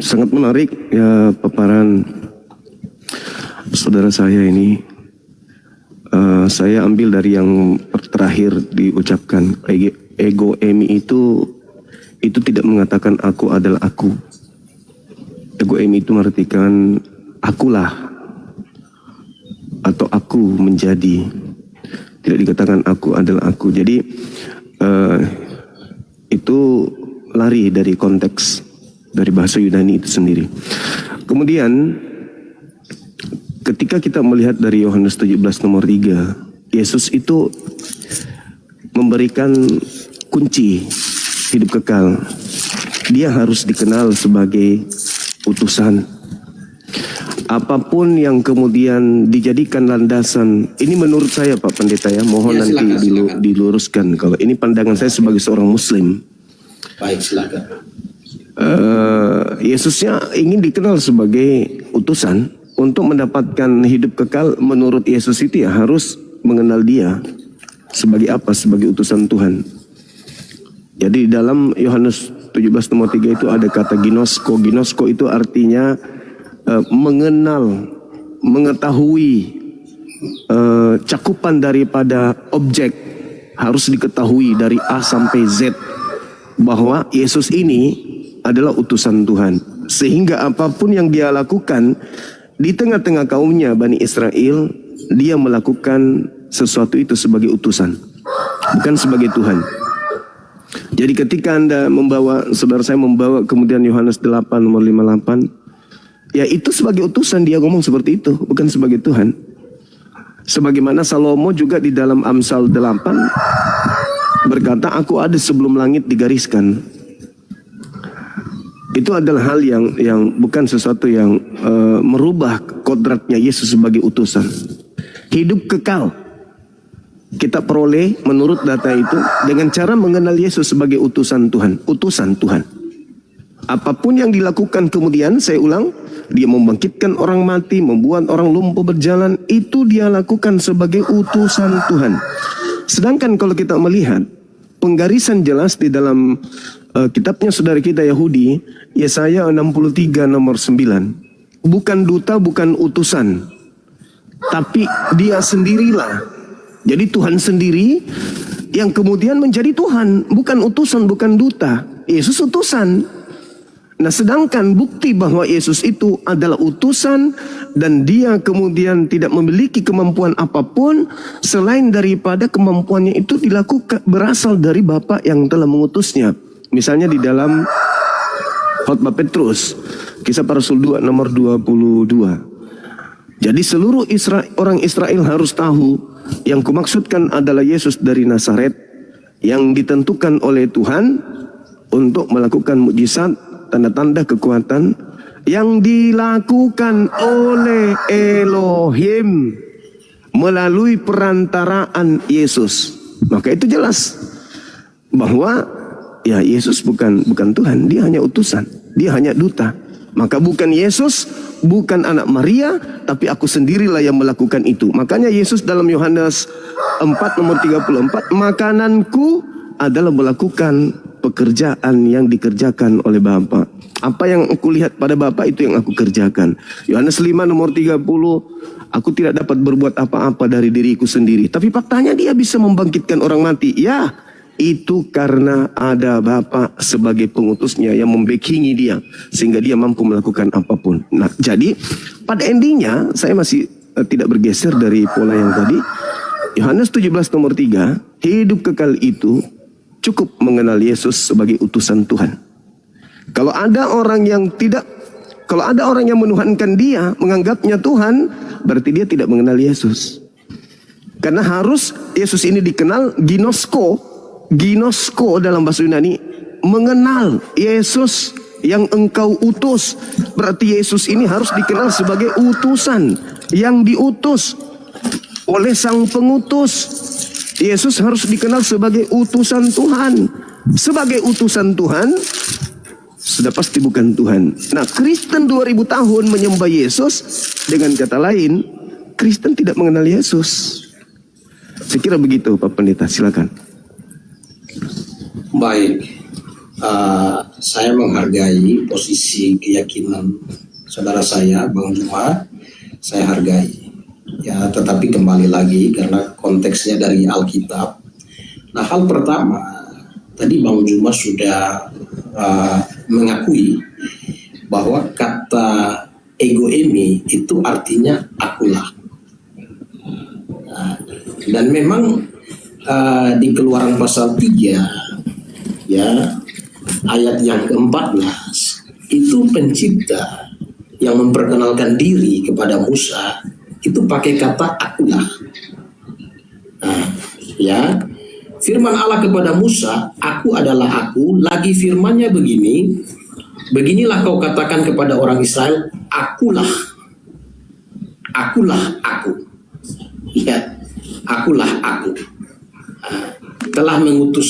Sangat menarik ya paparan saudara saya ini. Saya ambil dari yang terakhir diucapkan. Ego emi itu tidak mengatakan aku adalah aku. Ego emi itu mengartikan akulah atau aku menjadi. Tidak dikatakan aku adalah aku. Jadi itu lari dari konteks dari bahasa Yunani itu sendiri. Kemudian ketika kita melihat dari Yohanes 17 nomor 3, Yesus itu memberikan kunci hidup kekal. Dia harus dikenal sebagai utusan. Apapun yang kemudian dijadikan landasan, ini menurut saya Pak Pendeta ya, mohon ya, silakan, nanti diluruskan. Kalau ini pandangan saya sebagai seorang Muslim. Baik, silakan. Yesusnya ingin dikenal sebagai utusan. Untuk mendapatkan hidup kekal menurut Yesus itu ya harus mengenal dia sebagai apa? Sebagai utusan Tuhan. Jadi dalam Yohanes 17 nomor 3 itu ada kata ginosko. Ginosko itu artinya mengenal, mengetahui cakupan daripada objek. Harus diketahui dari A sampai Z bahwa Yesus ini adalah utusan Tuhan. Sehingga apapun yang dia lakukan di tengah-tengah kaumnya Bani Israel, dia melakukan sesuatu itu sebagai utusan, bukan sebagai Tuhan. Jadi ketika Anda saudara saya membawa kemudian Yohanes 8 nomor 58, ya itu sebagai utusan dia ngomong seperti itu, bukan sebagai Tuhan. Sebagaimana Salomo juga di dalam Amsal 8 berkata, aku ada sebelum langit digariskan. Itu adalah hal yang bukan sesuatu yang merubah kodratnya Yesus sebagai utusan. Hidup kekal kita peroleh menurut data itu dengan cara mengenal Yesus sebagai utusan Tuhan. Utusan Tuhan. Apapun yang dilakukan kemudian, saya ulang, dia membangkitkan orang mati, membuat orang lumpuh berjalan, itu dia lakukan sebagai utusan Tuhan. Sedangkan kalau kita melihat penggarisan jelas di dalam kitabnya saudara kita Yahudi, Yesaya 63 nomor 9. Bukan duta, bukan utusan, tapi dia sendirilah. Jadi Tuhan sendiri yang kemudian menjadi Tuhan, bukan utusan, bukan duta. Yesus utusan. Nah, sedangkan bukti bahwa Yesus itu adalah utusan dan dia kemudian tidak memiliki kemampuan apapun selain daripada kemampuannya itu dilakukan berasal dari Bapa yang telah mengutusnya. Misalnya di dalam khotbah Petrus, Kisah Para Rasul 2 nomor 22. Jadi seluruh orang Israel harus tahu yang kumaksudkan adalah Yesus dari Nazaret yang ditentukan oleh Tuhan untuk melakukan mukjizat, tanda-tanda kekuatan yang dilakukan oleh Elohim melalui perantaraan Yesus. Maka itu jelas bahwa ya Yesus bukan Tuhan, dia hanya utusan, dia hanya duta. Maka bukan Yesus, bukan anak Maria, tapi aku sendirilah yang melakukan itu. Makanya Yesus dalam Yohanes 4 nomor 34, makananku adalah melakukan pekerjaan yang dikerjakan oleh Bapa. Apa yang aku lihat pada Bapa itu yang aku kerjakan. Yohanes 5 nomor 30, aku tidak dapat berbuat apa-apa dari diriku sendiri. Tapi faktanya dia bisa membangkitkan orang mati. Ya, itu karena ada Bapa sebagai pengutusnya yang membackingi dia sehingga dia mampu melakukan apapun. Nah, jadi pada endingnya saya masih tidak bergeser dari pola yang tadi. Yohanes 17 nomor 3, hidup kekal itu cukup mengenal Yesus sebagai utusan Tuhan. Kalau ada orang yang menuhankan dia, menganggapnya Tuhan, berarti dia tidak mengenal Yesus. Karena harus Yesus ini dikenal ginosko. Ginosko dalam bahasa Yunani mengenal Yesus yang engkau utus. Berarti Yesus ini harus dikenal sebagai utusan yang diutus oleh sang pengutus. Yesus harus dikenal sebagai utusan Tuhan. Sebagai utusan Tuhan sudah pasti bukan Tuhan. Nah, Kristen 2000 tahun menyembah Yesus. Dengan kata lain, Kristen tidak mengenal Yesus. Saya kira begitu Pak Pendeta, silakan. Baik, Saya menghargai posisi keyakinan saudara saya, Bang Juma. Saya hargai. Ya, tetapi kembali lagi karena konteksnya dari Alkitab. Nah, hal pertama tadi Bang Juma sudah mengakui bahwa kata ego emi itu artinya akulah. Dan memang di Keluaran pasal 3 ya ayat yang ke-14 itu pencipta yang memperkenalkan diri kepada Musa itu pakai kata akulah. Ya, firman Allah kepada Musa, aku adalah aku. Lagi firmannya begini, beginilah kau katakan kepada orang Israel, akulah aku. Ya, akulah aku. Telah mengutus